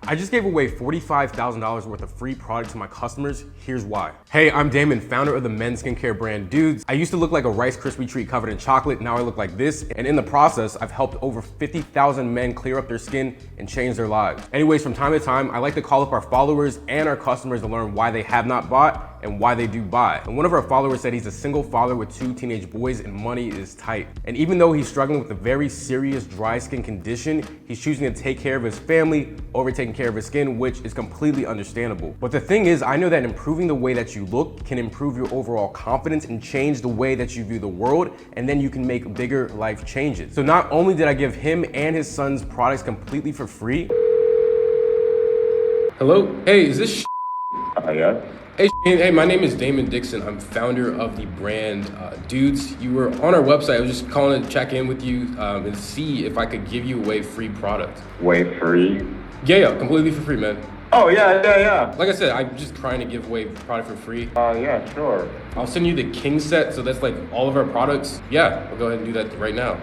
I just gave away $45,000 worth of free product to my customers. Here's why. Hey, I'm Damon, founder of the men's skincare brand Douxds. I used to look like a Rice Krispie treat covered in chocolate. Now I look like this. And in the process, I've helped over 50,000 men clear up their skin and change their lives. Anyways, from time to time, I like to call up our followers and our customers to learn why they have not bought and why they do buy. And one of our followers said he's a single father with 2 teenage boys and money is tight. And even though he's struggling with a very serious dry skin condition, he's choosing to take care of his family over taking care of his skin, which is completely understandable. But the thing is, I know that improving the way that you look can improve your overall confidence and change the way that you view the world, and then you can make bigger life changes. So not only did I give him and his son's products completely for free. Hello? Hey, is this Yeah. Hey, my name is Damon Dixon. I'm founder of the brand Douxds. You were on our website. I was just calling to check in with you and see if I could give you away free product. Way free? Yeah, completely for free, man. Oh, yeah. Like I said, I'm just trying to give away product for free. Yeah, sure. I'll send you the King set, so that's like all of our products. Yeah, we'll go ahead and do that right now.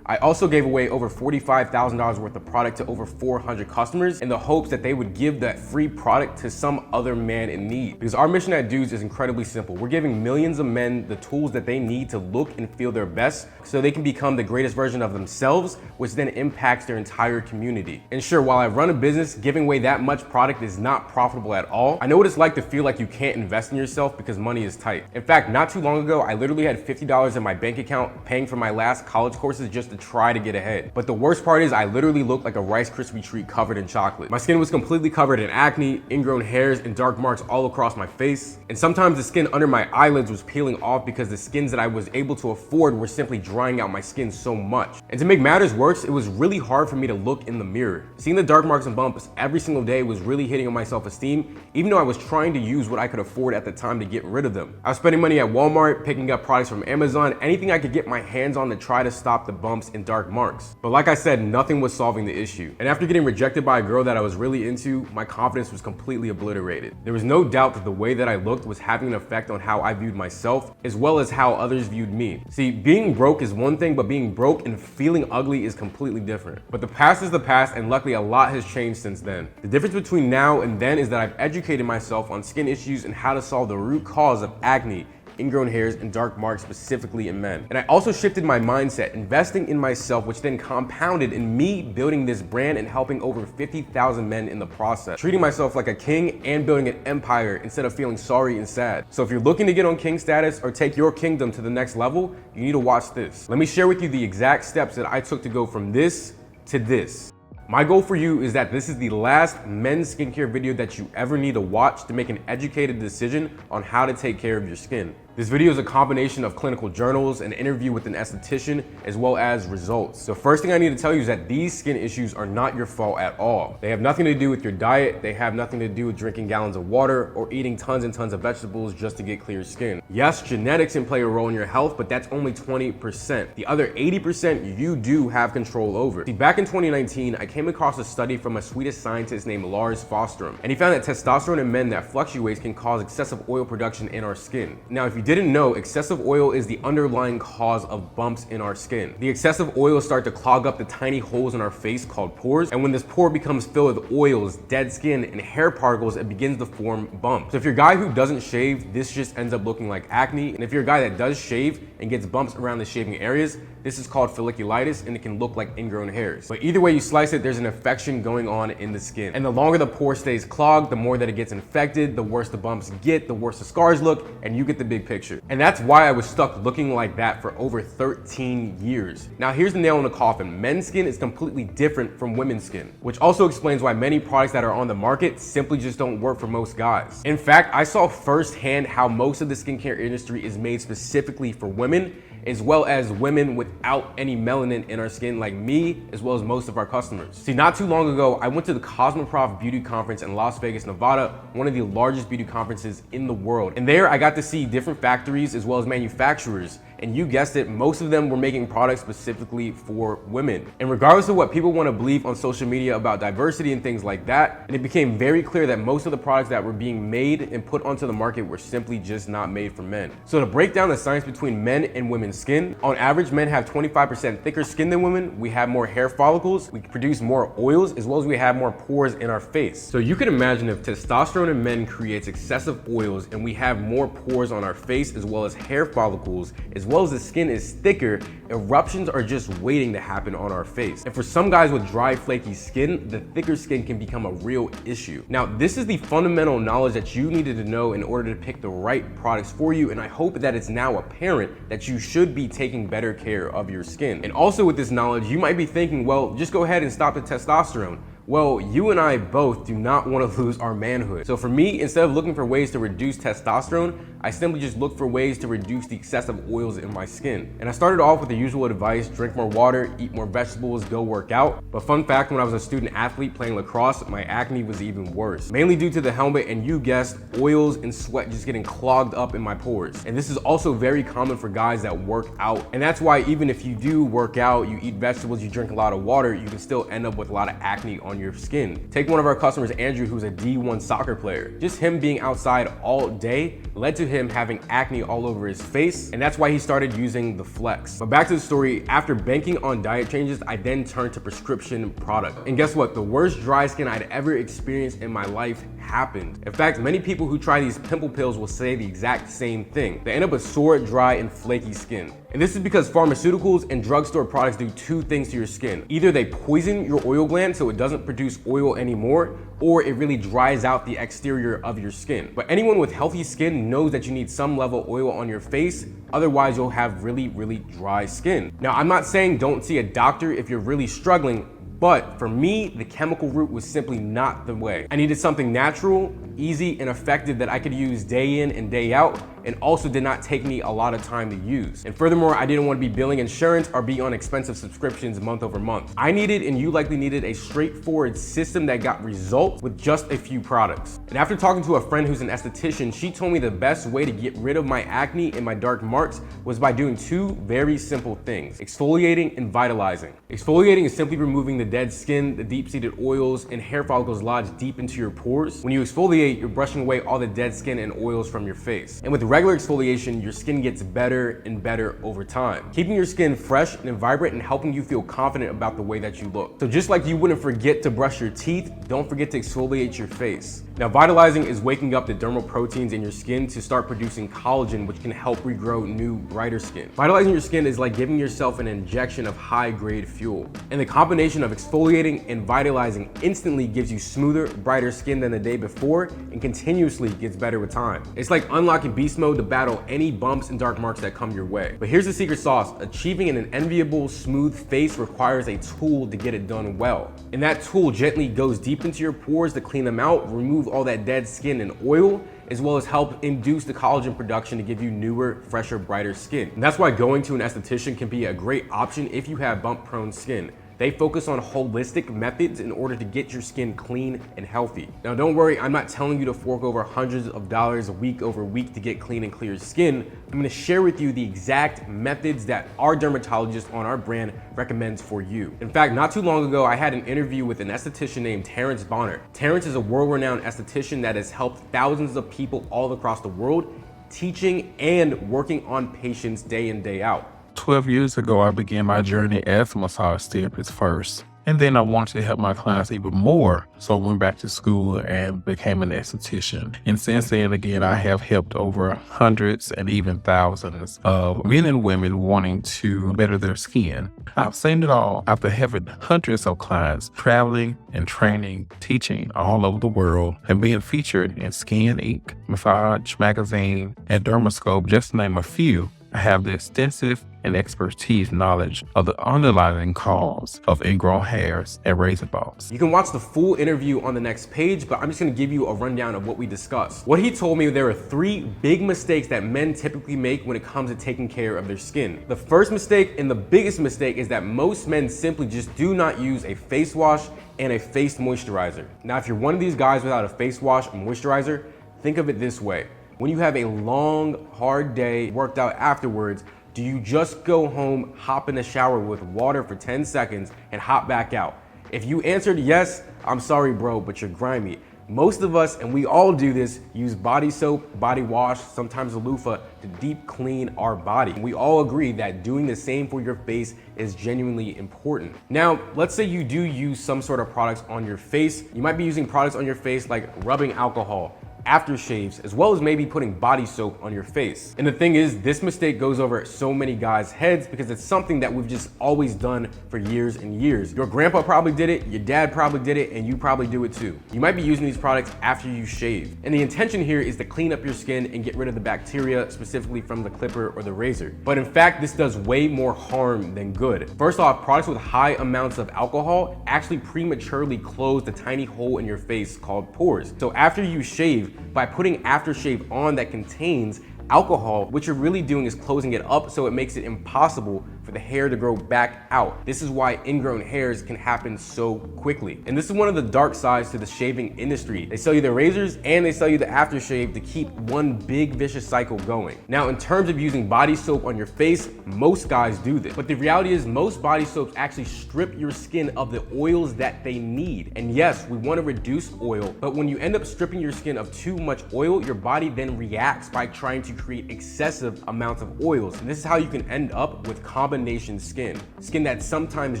I also gave away over $45,000 worth of product to over 400 customers in the hopes that they would give that free product to some other man in need. Because our mission at Douxds is incredibly simple. We're giving millions of men the tools that they need to look and feel their best so they can become the greatest version of themselves, which then impacts their entire community. And sure, while I run a business, giving away that much product is not profitable at all. I know what it's like to feel like you can't invest in yourself because money is tight. In fact, not too long ago, I literally had $50 in my bank account paying for my last college courses just to try to get ahead. But the worst part is I literally looked like a Rice Krispie treat covered in chocolate. My skin was completely covered in acne, ingrown hairs, and dark marks all across my face. And sometimes the skin under my eyelids was peeling off because the skins that I was able to afford were simply drying out my skin so much. And to make matters worse, it was really hard for me to look in the mirror. Seeing the dark marks and bumps every single day was really hitting on my self-esteem, even though I was trying to use what I could afford at the time to get rid of them. I was spending money at Walmart, picking up products from Amazon, anything I could get my hands on to try to stop the bumps and dark marks. But like I said, nothing was solving the issue. And after getting rejected by a girl that I was really into, my confidence was completely obliterated. There was no doubt that the way that I looked was having an effect on how I viewed myself, as well as how others viewed me. See, being broke is one thing, but being broke and feeling ugly is completely different. But the past is the past, and luckily a lot has changed since then. The difference between now and then is that I've educated myself on skin issues and how to solve the root cause of acne, ingrown hairs, and dark marks specifically in men. And I also shifted my mindset, investing in myself, which then compounded in me building this brand and helping over 50,000 men in the process, treating myself like a king and building an empire instead of feeling sorry and sad. So if you're looking to get on king status or take your kingdom to the next level, you need to watch this. Let me share with you the exact steps that I took to go from this to this. My goal for you is that this is the last men's skincare video that you ever need to watch to make an educated decision on how to take care of your skin. This video is a combination of clinical journals, an interview with an esthetician, as well as results. So first thing I need to tell you is that these skin issues are not your fault at all. They have nothing to do with your diet. They have nothing to do with drinking gallons of water or eating tons and tons of vegetables just to get clear skin. Yes, genetics can play a role in your health, but that's only 20%. The other 80% you do have control over. See, back in 2019, I came across a study from a Swedish scientist named Lars Fosterholm, and he found that testosterone in men that fluctuates can cause excessive oil production in our skin. Now, if you didn't know, excessive oil is the underlying cause of bumps in our skin. The excessive oils start to clog up the tiny holes in our face called pores, and when this pore becomes filled with oils, dead skin, and hair particles, it begins to form bumps. So if you're a guy who doesn't shave, this just ends up looking like acne, and if you're a guy that does shave and gets bumps around the shaving areas, this is called folliculitis, and it can look like ingrown hairs. But either way you slice it, there's an infection going on in the skin. And the longer the pore stays clogged, the more that it gets infected, the worse the bumps get, the worse the scars look, and you get the big picture. And that's why I was stuck looking like that for over 13 years. Now here's the nail in the coffin. Men's skin is completely different from women's skin, which also explains why many products that are on the market simply just don't work for most guys. In fact, I saw firsthand how most of the skincare industry is made specifically for women, as well as women without any melanin in our skin like me, as well as most of our customers. See, not too long ago, I went to the Cosmoprof Beauty Conference in Las Vegas, Nevada, one of the largest beauty conferences in the world. And there I got to see different factories as well as manufacturers And you guessed it, most of them were making products specifically for women. And regardless of what people want to believe on social media about diversity and things like that, it became very clear that most of the products that were being made and put onto the market were simply just not made for men. So to break down the science between men and women's skin, on average, men have 25% thicker skin than women, we have more hair follicles, we produce more oils, as well as we have more pores in our face. So you can imagine if testosterone in men creates excessive oils and we have more pores on our face as well as hair follicles, as well as the skin is thicker, eruptions are just waiting to happen on our face. And for some guys with dry, flaky skin, the thicker skin can become a real issue. Now, this is the fundamental knowledge that you needed to know in order to pick the right products for you, and I hope that it's now apparent that you should be taking better care of your skin. And also with this knowledge, you might be thinking, well, just go ahead and stop the testosterone. Well, you and I both do not want to lose our manhood. So for me, instead of looking for ways to reduce testosterone, I simply just look for ways to reduce the excessive oils in my skin. And I started off with the usual advice: drink more water, eat more vegetables, go work out. But fun fact, when I was a student athlete playing lacrosse, my acne was even worse. Mainly due to the helmet and, you guessed, oils and sweat just getting clogged up in my pores. And this is also very common for guys that work out. And that's why even if you do work out, you eat vegetables, you drink a lot of water, you can still end up with a lot of acne on your skin. Take one of our customers, Andrew, who's a D1 soccer player. Just him being outside all day led to him having acne all over his face, and that's why he started using the Flex. But back to the story, after banking on diet changes, I then turned to prescription product. And guess what? The worst dry skin I'd ever experienced in my life happened. In fact, many people who try these pimple pills will say the exact same thing. They end up with sore, dry, and flaky skin. And this is because pharmaceuticals and drugstore products do two things to your skin. Either they poison your oil gland so it doesn't produce oil anymore, or it really dries out the exterior of your skin. But anyone with healthy skin knows that you need some level of oil on your face, otherwise you'll have really, really dry skin. Now, I'm not saying don't see a doctor if you're really struggling, but for me, the chemical route was simply not the way. I needed something natural, easy, and effective that I could use day in and day out, and also did not take me a lot of time to use. And furthermore, I didn't want to be billing insurance or be on expensive subscriptions month over month. I needed, and you likely needed, a straightforward system that got results with just a few products. And after talking to a friend who's an esthetician, she told me the best way to get rid of my acne and my dark marks was by doing two very simple things: exfoliating and vitalizing. Exfoliating is simply removing the dead skin, the deep-seated oils, and hair follicles lodged deep into your pores. When you exfoliate, you're brushing away all the dead skin and oils from your face. And with regular exfoliation, your skin gets better and better over time, keeping your skin fresh and vibrant and helping you feel confident about the way that you look. So just like you wouldn't forget to brush your teeth, don't forget to exfoliate your face. Now, vitalizing is waking up the dermal proteins in your skin to start producing collagen, which can help regrow new, brighter skin. Vitalizing your skin is like giving yourself an injection of high-grade fuel. And the combination of exfoliating and vitalizing instantly gives you smoother, brighter skin than the day before, and continuously gets better with time. It's like unlocking beast mode to battle any bumps and dark marks that come your way. But here's the secret sauce: achieving an enviable, smooth face requires a tool to get it done well. And that tool gently goes deep into your pores to clean them out, remove all that dead skin and oil, as well as help induce the collagen production to give you newer, fresher, brighter skin. And that's why going to an esthetician can be a great option if you have bump-prone skin. They focus on holistic methods in order to get your skin clean and healthy. Now, don't worry, I'm not telling you to fork over hundreds of dollars week over week to get clean and clear skin. I'm gonna share with you the exact methods that our dermatologist on our brand recommends for you. In fact, not too long ago, I had an interview with an esthetician named Terrence Bonner. Terrence is a world-renowned esthetician that has helped thousands of people all across the world, teaching and working on patients day in, day out. 12 years ago, I began my journey as a massage therapist first. And then I wanted to help my clients even more. So I went back to school and became an esthetician. And since then, again, I have helped over hundreds and even thousands of men and women wanting to better their skin. I've seen it all after having hundreds of clients traveling and training, teaching all over the world, and being featured in Skin Inc., Massage Magazine, and Dermascope, just to name a few. I have the extensive and expertise knowledge of the underlying cause of ingrown hairs and razor bumps. You can watch the full interview on the next page, but I'm just gonna give you a rundown of what we discussed. What he told me, there are 3 big mistakes that men typically make when it comes to taking care of their skin. The first mistake and the biggest mistake is that most men simply just do not use a face wash and a face moisturizer. Now, if you're one of these guys without a face wash and moisturizer, think of it this way. When you have a long, hard day, worked out afterwards, Do you just go home, hop in the shower with water for 10 seconds and hop back out? If you answered yes, I'm sorry bro, but you're grimy. Most of us, and we all do this, use body soap, body wash, sometimes a loofah to deep clean our body. We all agree that doing the same for your face is genuinely important. Now, let's say you do use some sort of products on your face. You might be using products on your face like rubbing alcohol, aftershaves, as well as maybe putting body soap on your face. And the thing is, this mistake goes over so many guys' heads because it's something that we've just always done for years and years. Your grandpa probably did it, your dad probably did it, and you probably do it too. You might be using these products after you shave. And the intention here is to clean up your skin and get rid of the bacteria, specifically from the clipper or the razor. But in fact, this does way more harm than good. First off, products with high amounts of alcohol actually prematurely close the tiny hole in your face called pores. So after you shave, by putting aftershave on that contains alcohol, what you're really doing is closing it up, so it makes it impossible for the hair to grow back out. This is why ingrown hairs can happen so quickly. And this is one of the dark sides to the shaving industry. They sell you the razors and they sell you the aftershave to keep one big vicious cycle going. Now, in terms of using body soap on your face, most guys do this. But the reality is most body soaps actually strip your skin of the oils that they need. And yes, we want to reduce oil, but when you end up stripping your skin of too much oil, your body then reacts by trying to create excessive amounts of oils. And this is how you can end up with combination skin. Skin that's sometimes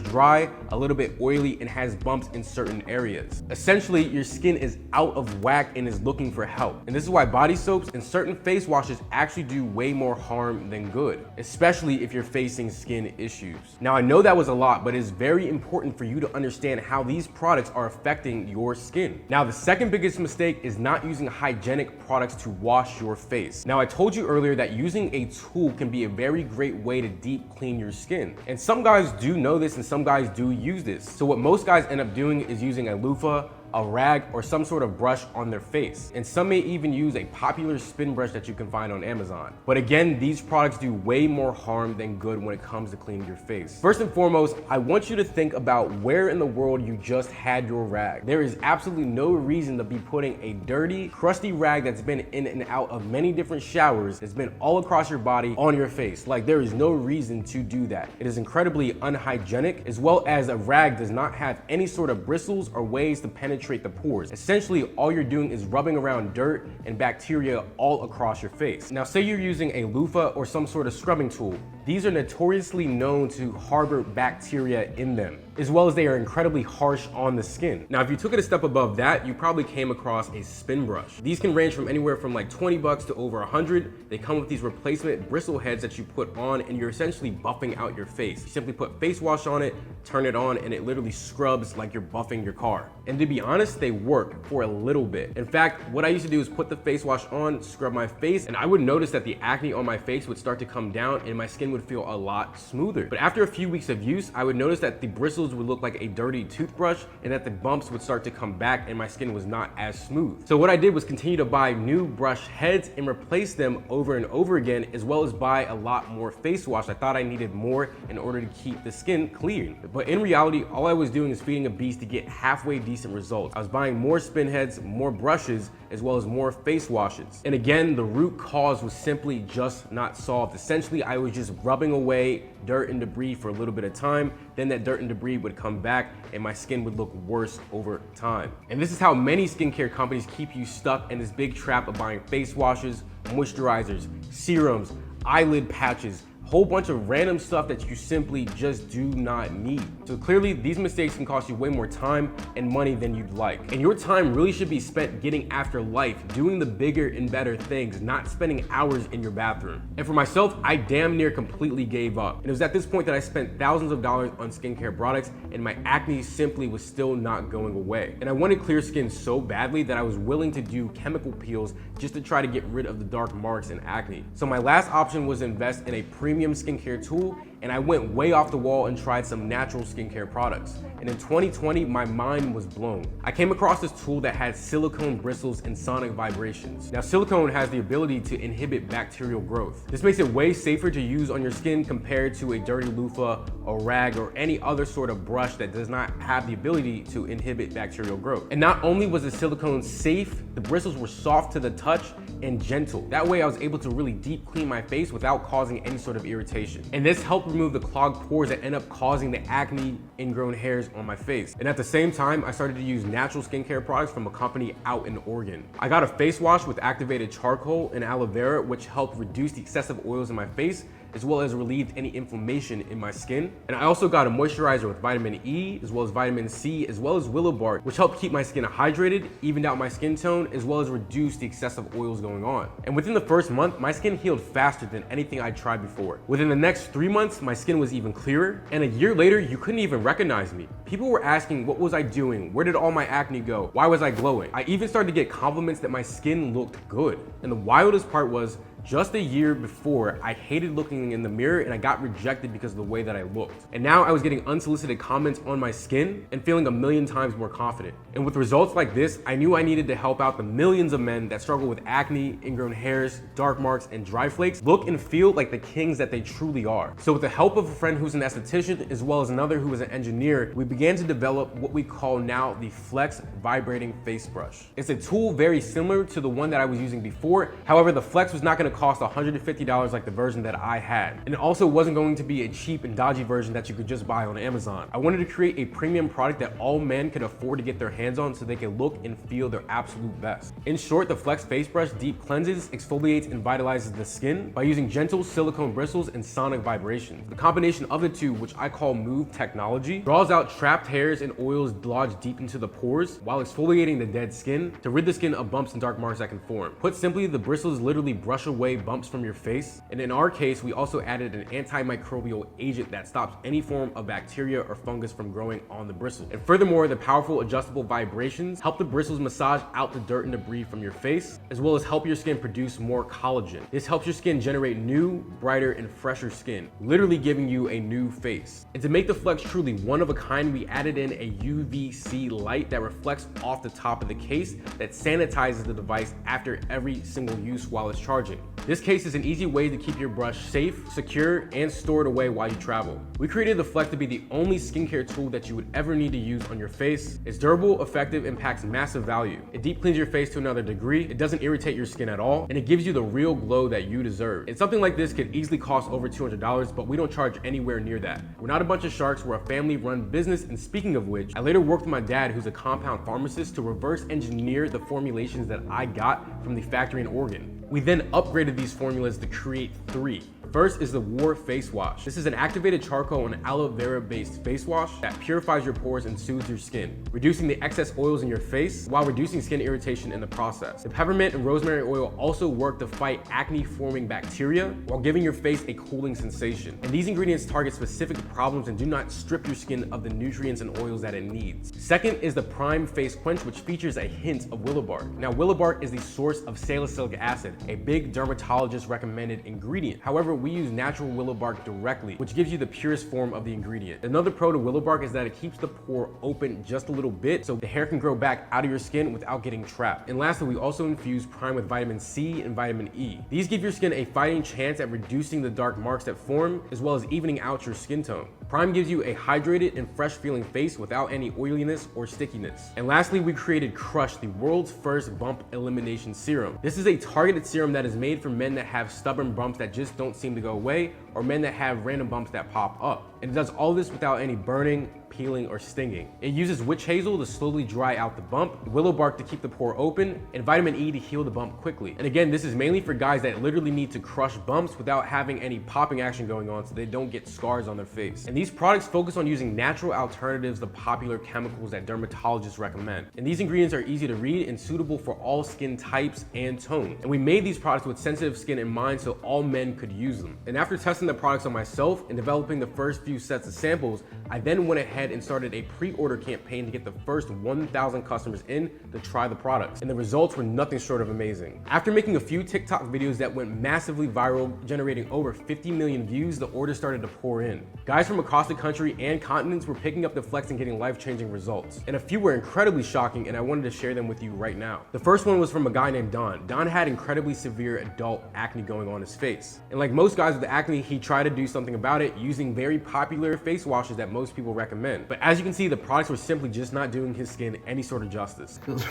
dry, a little bit oily, and has bumps in certain areas. Essentially, your skin is out of whack and is looking for help. And this is why body soaps and certain face washes actually do way more harm than good, especially if you're facing skin issues. Now, I know that was a lot, but it's very important for you to understand how these products are affecting your skin. Now, the second biggest mistake is not using hygienic products to wash your face. Now, I told you earlier that using a tool can be a very great way to deep clean your skin. And some guys do know this and some guys do use this. So what most guys end up doing is using a loofah, a rag, or some sort of brush on their face. And some may even use a popular spin brush that you can find on Amazon. But again, these products do way more harm than good when it comes to cleaning your face. First and foremost, I want you to think about where in the world you just had your rag. There is absolutely no reason to be putting a dirty, crusty rag that's been in and out of many different showers, that's been all across your body, on your face. Like, there is no reason to do that. It is incredibly unhygienic, as well as a rag does not have any sort of bristles or ways to penetrate the pores. Essentially, all you're doing is rubbing around dirt and bacteria all across your face. Now, say you're using a loofah or some sort of scrubbing tool. These are notoriously known to harbor bacteria in them, as well as they are incredibly harsh on the skin. Now, if you took it a step above that, you probably came across a spin brush. These can range from anywhere from like 20 bucks to over 100. They come with these replacement bristle heads that you put on, and you're essentially buffing out your face. You simply put face wash on it, turn it on, and it literally scrubs like you're buffing your car. And to be honest, they work for a little bit. In fact, what I used to do is put the face wash on, scrub my face, and I would notice that the acne on my face would start to come down and my skin would feel a lot smoother. But after a few weeks of use, I would notice that the bristles would look like a dirty toothbrush and that the bumps would start to come back and my skin was not as smooth. So what I did was continue to buy new brush heads and replace them over and over again, as well as buy a lot more face wash. I thought I needed more in order to keep the skin clean. But in reality, all I was doing is feeding a beast to get halfway decent results. I was buying more spin heads, more brushes, as well as more face washes. And again, the root cause was simply just not solved. Essentially, I was just rubbing away dirt and debris for a little bit of time. Then that dirt and debris would come back and my skin would look worse over time. And this is how many skincare companies keep you stuck in this big trap of buying face washes, moisturizers, serums, eyelid patches, whole bunch of random stuff that you simply just do not need. So clearly, these mistakes can cost you way more time and money than you'd like. And your time really should be spent getting after life, doing the bigger and better things, not spending hours in your bathroom. And for myself, I damn near completely gave up. And it was at this point that I spent thousands of dollars on skincare products and my acne simply was still not going away. And I wanted clear skin so badly that I was willing to do chemical peels just to try to get rid of the dark marks and acne. So my last option was to invest in a premium skincare tool and I went way off the wall and tried some natural skincare products. And in 2020, my mind was blown. I came across this tool that had silicone bristles and sonic vibrations. Now, silicone has the ability to inhibit bacterial growth. This makes it way safer to use on your skin compared to a dirty loofah, a rag, or any other sort of brush that does not have the ability to inhibit bacterial growth. And not only was the silicone safe, the bristles were soft to the touch and gentle. That way I was able to really deep clean my face without causing any sort of irritation. And this helped remove the clogged pores that end up causing the acne, ingrown hairs on my face. And at the same time, I started to use natural skincare products from a company out in Oregon. I got a face wash with activated charcoal and aloe vera, which helped reduce the excessive oils in my face, as well as relieved any inflammation in my skin. And I also got a moisturizer with vitamin E, as well as vitamin C, as well as willow bark, which helped keep my skin hydrated, evened out my skin tone, as well as reduce the excessive oils going on. And within the first month, my skin healed faster than anything I'd tried before. Within the next 3 months, my skin was even clearer, and a year later, you couldn't even recognize me. People were asking, what was I doing? Where did all my acne go? Why was I glowing? I even started to get compliments that my skin looked good. And the wildest part was, just a year before, I hated looking in the mirror and I got rejected because of the way that I looked. And now I was getting unsolicited comments on my skin and feeling a million times more confident. And with results like this, I knew I needed to help out the millions of men that struggle with acne, ingrown hairs, dark marks, and dry flakes look and feel like the kings that they truly are. So with the help of a friend who's an esthetician, as well as another who is an engineer, we began to develop what we call now the Flex Vibrating Face Brush. It's a tool very similar to the one that I was using before. However, the Flex was not going to cost $150 like the version that I had. And it also wasn't going to be a cheap and dodgy version that you could just buy on Amazon. I wanted to create a premium product that all men could afford to get their hands on so they could look and feel their absolute best. In short, the Flex Face Brush deep cleanses, exfoliates, and vitalizes the skin by using gentle silicone bristles and sonic vibrations. The combination of the two, which I call Move technology, draws out trapped hairs and oils lodged deep into the pores while exfoliating the dead skin to rid the skin of bumps and dark marks that can form. Put simply, the bristles literally brush away bumps from your face. And in our case, we also added an antimicrobial agent that stops any form of bacteria or fungus from growing on the bristles. And furthermore, the powerful adjustable vibrations help the bristles massage out the dirt and debris from your face, as well as help your skin produce more collagen. This helps your skin generate new, brighter, and fresher skin, literally giving you a new face. And to make the Flex truly one of a kind, we added in a UVC light that reflects off the top of the case that sanitizes the device after every single use while it's charging. This case is an easy way to keep your brush safe, secure, and stored away while you travel. We created the Flex to be the only skincare tool that you would ever need to use on your face. It's durable, effective, and packs massive value. It deep cleans your face to another degree, it doesn't irritate your skin at all, and it gives you the real glow that you deserve. And something like this could easily cost over $200, but we don't charge anywhere near that. We're not a bunch of sharks, we're a family-run business, and speaking of which, I later worked with my dad, who's a compound pharmacist, to reverse engineer the formulations that I got from the factory in Oregon. We then upgraded these formulas to create 3. First is the War Face Wash. This is an activated charcoal and aloe vera based face wash that purifies your pores and soothes your skin, reducing the excess oils in your face while reducing skin irritation in the process. The peppermint and rosemary oil also work to fight acne forming bacteria while giving your face a cooling sensation. And these ingredients target specific problems and do not strip your skin of the nutrients and oils that it needs. Second is the Prime Face Quench, which features a hint of willow bark. Now, willow bark is the source of salicylic acid, a big dermatologist recommended ingredient. However, we use natural willow bark directly, which gives you the purest form of the ingredient. Another pro to willow bark is that it keeps the pore open just a little bit so the hair can grow back out of your skin without getting trapped. And lastly, we also infuse Prime with vitamin C and vitamin E. These give your skin a fighting chance at reducing the dark marks that form, as well as evening out your skin tone. Prime gives you a hydrated and fresh feeling face without any oiliness or stickiness. And lastly, we created Crush, the world's first bump elimination serum. This is a targeted serum that is made for men that have stubborn bumps that just don't seem to go away, or men that have random bumps that pop up. And it does all this without any burning, peeling, or stinging. It uses witch hazel to slowly dry out the bump, willow bark to keep the pore open, and vitamin E to heal the bump quickly. And again, this is mainly for guys that literally need to crush bumps without having any popping action going on so they don't get scars on their face. And these products focus on using natural alternatives to popular chemicals that dermatologists recommend. And these ingredients are easy to read and suitable for all skin types and tones. And we made these products with sensitive skin in mind so all men could use them. And after testing the products on myself and developing the first few sets of samples, I then went ahead ahead and started a pre-order campaign to get the first 1,000 customers in to try the products, and the results were nothing short of amazing. After making a few TikTok videos that went massively viral, generating over 50 million views, the orders started to pour in. Guys from across the country and continents were picking up the Flex and getting life-changing results, and a few were incredibly shocking, and I wanted to share them with you right now. The first one was from a guy named Don. Don had incredibly severe adult acne going on his face, and like most guys with acne, he tried to do something about it using very popular face washes that most people recommend. But as you can see, the products were simply just not doing his skin any sort of justice. Feels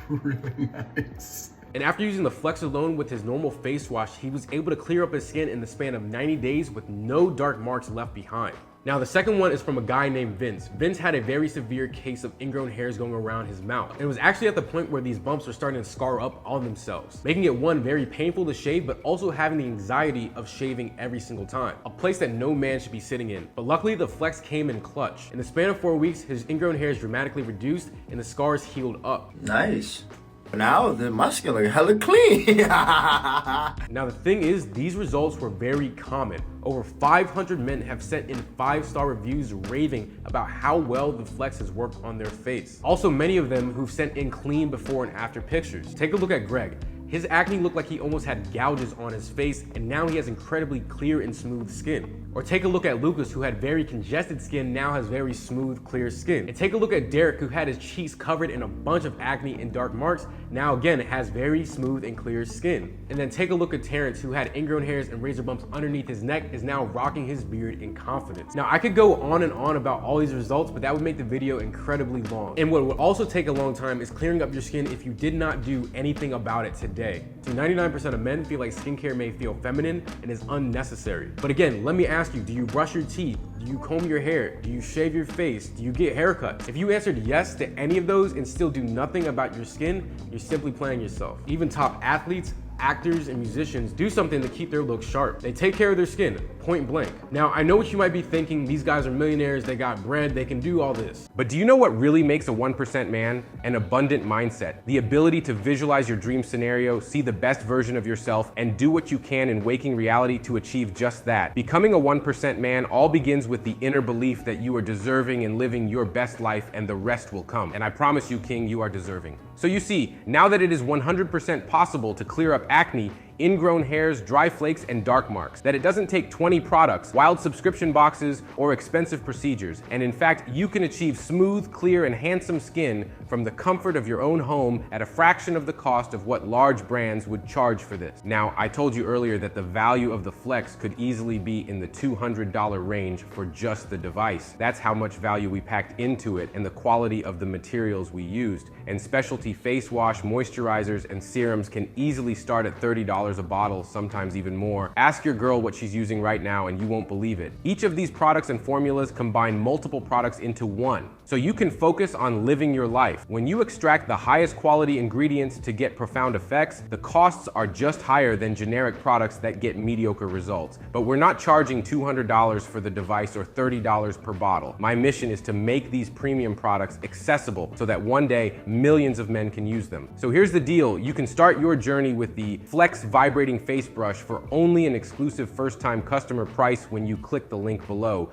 really nice. And after using the Flex alone with his normal face wash, he was able to clear up his skin in the span of 90 days with no dark marks left behind. Now, the second one is from a guy named Vince. Vince had a very severe case of ingrown hairs going around his mouth. And it was actually at the point where these bumps were starting to scar up on themselves, making it one, very painful to shave, but also having the anxiety of shaving every single time. A place that no man should be sitting in. But luckily, the Flex came in clutch. In the span of 4 weeks, his ingrown hairs dramatically reduced and the scars healed up. Nice. Now the muscular hella clean. Now the thing is, these results were very common. Over 500 men have sent in 5-star reviews raving about how well the Flex has worked on their face. Also, many of them who've sent in clean before and after pictures. Take a look at Greg. His acne looked like he almost had gouges on his face, and now he has incredibly clear and smooth skin. Or take a look at Lucas, who had very congested skin, now has very smooth, clear skin. And take a look at Derek, who had his cheeks covered in a bunch of acne and dark marks, now again has very smooth and clear skin. And then take a look at Terrence, who had ingrown hairs and razor bumps underneath his neck, is now rocking his beard in confidence. Now I could go on and on about all these results, but that would make the video incredibly long. And what would also take a long time is clearing up your skin if you did not do anything about it today. So 99% of men feel like skincare may feel feminine and is unnecessary. But again, let me ask you, do you brush your teeth? Do you comb your hair? Do you shave your face? Do you get haircuts? If you answered yes to any of those and still do nothing about your skin, you're simply playing yourself. Even top athletes, actors, and musicians do something to keep their looks sharp. They take care of their skin, point blank. Now, I know what you might be thinking, these guys are millionaires, they got bread, they can do all this. But do you know what really makes a 1% man? An abundant mindset. The ability to visualize your dream scenario, see the best version of yourself, and do what you can in waking reality to achieve just that. Becoming a 1% man all begins with the inner belief that you are deserving and living your best life, and the rest will come. And I promise you, King, you are deserving. So you see, now that it is 100% possible to clear up acne, ingrown hairs, dry flakes, and dark marks, that it doesn't take 20 products, wild subscription boxes, or expensive procedures, and in fact, you can achieve smooth, clear, and handsome skin from the comfort of your own home at a fraction of the cost of what large brands would charge for this. Now, I told you earlier that the value of the Flex could easily be in the $200 range for just the device. That's how much value we packed into it and the quality of the materials we used. And specialty face wash, moisturizers, and serums can easily start at $30 a bottle, sometimes even more. Ask your girl what she's using right now and you won't believe it. Each of these products and formulas combine multiple products into one, so you can focus on living your life. When you extract the highest quality ingredients to get profound effects, the costs are just higher than generic products that get mediocre results. But we're not charging $200 for the device or $30 per bottle. My mission is to make these premium products accessible so that one day millions of men can use them. So here's the deal. You can start your journey with the Flex Vibrating Face Brush for only an exclusive first-time customer price when you click the link below.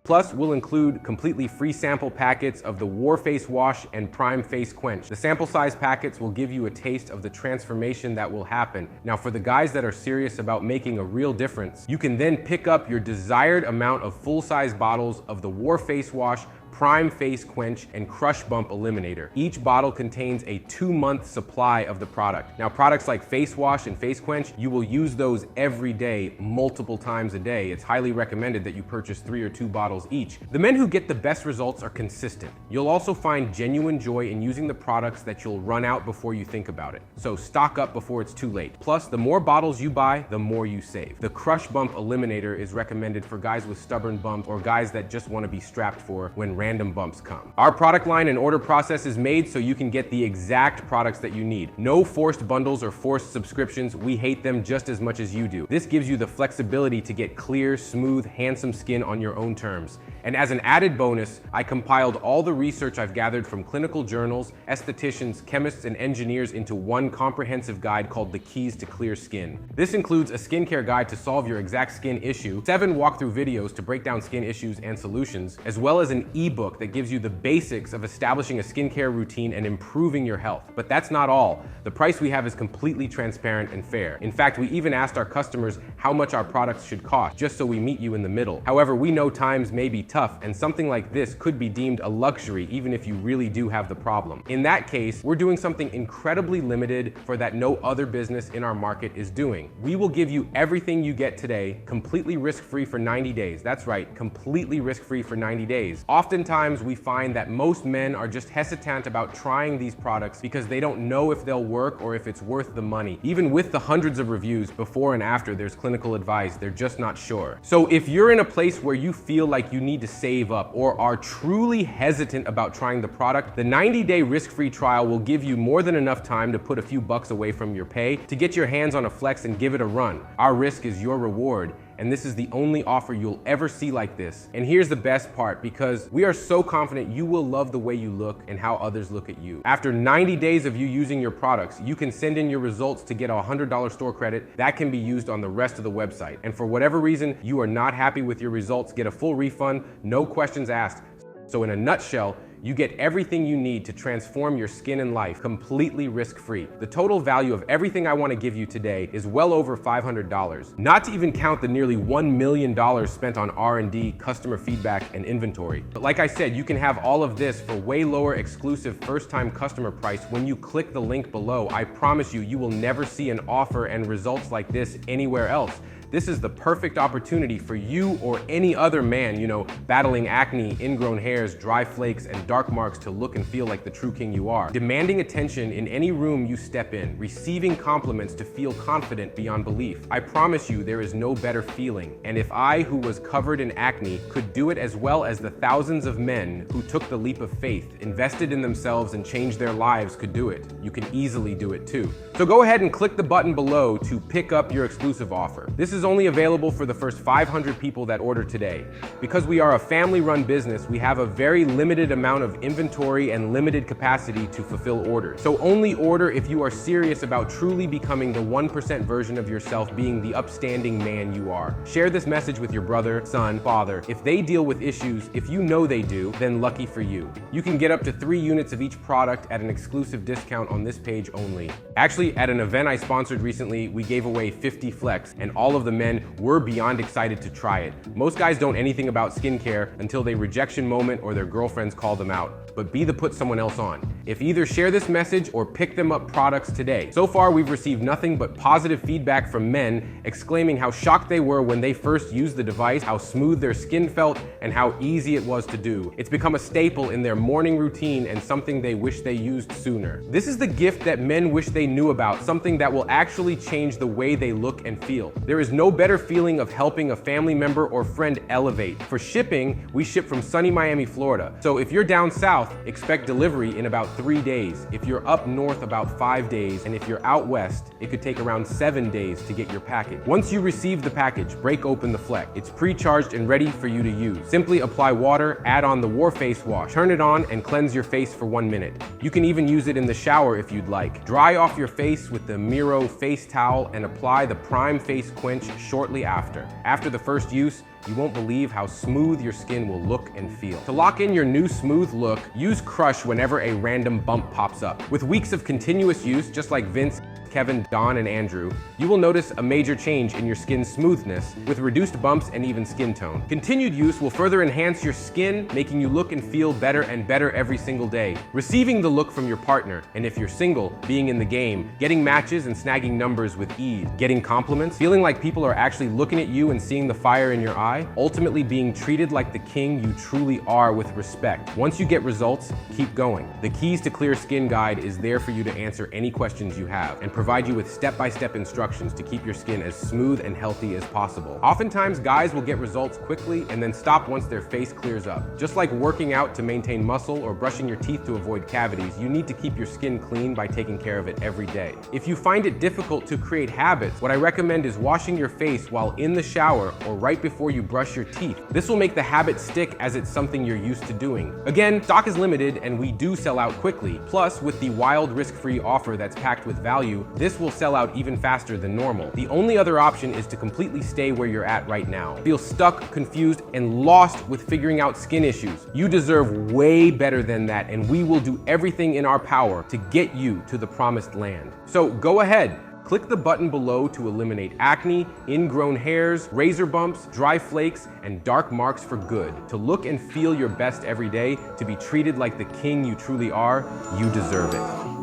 Plus, we'll include completely free sample packets of the War Face Wash and Prime Face Quench. The sample size packets will give you a taste of the transformation that will happen. Now, for the guys that are serious about making a real difference, you can then pick up your desired amount of full-size bottles of the War Face Wash, Prime Face Quench, and Crush Bump Eliminator. Each bottle contains a 2-month supply of the product. Now, products like Face Wash and Face Quench, you will use those every day, multiple times a day. It's highly recommended that you purchase 3 or 2 bottles each. The men who get the best results are consistent. You'll also find genuine joy in using the products that you'll run out before you think about it. So stock up before it's too late. Plus, the more bottles you buy, the more you save. The Crush Bump Eliminator is recommended for guys with stubborn bumps or guys that just want to be strapped for when random bumps come. Our product line and order process is made so you can get the exact products that you need. No forced bundles or forced subscriptions. We hate them just as much as you do. This gives you the flexibility to get clear, smooth, handsome skin on your own terms. And as an added bonus, I compiled all the research I've gathered from clinical journals, estheticians, chemists, and engineers into one comprehensive guide called the Keys to Clear Skin. This includes a skincare guide to solve your exact skin issue, 7 walkthrough videos to break down skin issues and solutions, as well as an ebook that gives you the basics of establishing a skincare routine and improving your health. But that's not all. The price we have is completely transparent and fair. In fact, we even asked our customers how much our products should cost, just so we meet you in the middle. However, we know times may be tough, and something like this could be deemed a luxury even if you really do have the problem. In that case, we're doing something incredibly limited for that no other business in our market is doing. We will give you everything you get today, completely risk-free for 90 days. That's right, completely risk-free for 90 days. Oftentimes, we find that most men are just hesitant about trying these products because they don't know if they'll work or if it's worth the money. Even with the hundreds of reviews before and after there's clinical advice, they're just not sure. So if you're in a place where you feel like you need to save up or are truly hesitant about trying the product, the 90-day risk-free trial will give you more than enough time to put a few bucks away from your pay to get your hands on a flex and give it a run. Our risk is your reward, and this is the only offer you'll ever see like this. And here's the best part, because we are so confident you will love the way you look and how others look at you. After 90 days of you using your products, you can send in your results to get a $100 store credit that can be used on the rest of the website. And for whatever reason you are not happy with your results, get a full refund, no questions asked. So in a nutshell, you get everything you need to transform your skin and life completely risk-free. The total value of everything I want to give you today is well over $500, not to even count the nearly $1 million spent on R&D, customer feedback, and inventory. But like I said, you can have all of this for way lower exclusive first-time customer price when you click the link below. I promise you, you will never see an offer and results like this anywhere else. This is the perfect opportunity for you or any other man, battling acne, ingrown hairs, dry flakes, and dark marks to look and feel like the true king you are. Demanding attention in any room you step in, receiving compliments to feel confident beyond belief. I promise you there is no better feeling. And if I, who was covered in acne, could do it as well as the thousands of men who took the leap of faith, invested in themselves, and changed their lives could do it, you can easily do it too. So go ahead and click the button below to pick up your exclusive offer. This is only available for the first 500 people that order today. Because we are a family-run business, we have a very limited amount of inventory and limited capacity to fulfill orders. So only order if you are serious about truly becoming the 1% version of yourself, being the upstanding man you are. Share this message with your brother, son, father. If they deal with issues, if you know they do, then lucky for you. You can get up to 3 units of each product at an exclusive discount on this page only. Actually, at an event I sponsored recently, we gave away 50 flex, and all of the men were beyond excited to try it. Most guys don't anything about skincare until they rejection moment or their girlfriends call them out. But be the put someone else on. If either share this message or pick them up products today. So far, we've received nothing but positive feedback from men exclaiming how shocked they were when they first used the device, how smooth their skin felt, and how easy it was to do. It's become a staple in their morning routine and something they wish they used sooner. This is the gift that men wish they knew about, something that will actually change the way they look and feel. There is no better feeling of helping a family member or friend elevate. For shipping, we ship from sunny Miami, Florida. So if you're down south, expect delivery in about 3 days. If you're up north, about 5 days. And if you're out west, it could take around 7 days to get your package. Once you receive the package, break open the Flex. It's pre-charged and ready for you to use. Simply apply water, add on the War Face Wash, turn it on, and cleanse your face for 1 minute. You can even use it in the shower if you'd like. Dry off your face with the Miro face towel and apply the Prime Face Quench shortly after. After the first use, you won't believe how smooth your skin will look and feel. To lock in your new smooth look, use Crush whenever a random bump pops up. With weeks of continuous use, just like Vince, Kevin, Don, and Andrew, you will notice a major change in your skin's smoothness with reduced bumps and even skin tone. Continued use will further enhance your skin, making you look and feel better and better every single day. Receiving the look from your partner, and if you're single, being in the game, getting matches and snagging numbers with ease, getting compliments, feeling like people are actually looking at you and seeing the fire in your eye, ultimately being treated like the king you truly are with respect. Once you get results, keep going. The Keys to Clear Skin guide is there for you to answer any questions you have and provide you with step-by-step instructions to keep your skin as smooth and healthy as possible. Oftentimes, guys will get results quickly and then stop once their face clears up. Just like working out to maintain muscle or brushing your teeth to avoid cavities, you need to keep your skin clean by taking care of it every day. If you find it difficult to create habits, what I recommend is washing your face while in the shower or right before you brush your teeth. This will make the habit stick as it's something you're used to doing. Again, stock is limited and we do sell out quickly. Plus, with the wild risk-free offer that's packed with value, this will sell out even faster than normal. The only other option is to completely stay where you're at right now. Feel stuck, confused, and lost with figuring out skin issues. You deserve way better than that, and we will do everything in our power to get you to the promised land. So go ahead. Click the button below to eliminate acne, ingrown hairs, razor bumps, dry flakes, and dark marks for good. To look and feel your best every day, to be treated like the king you truly are, you deserve it.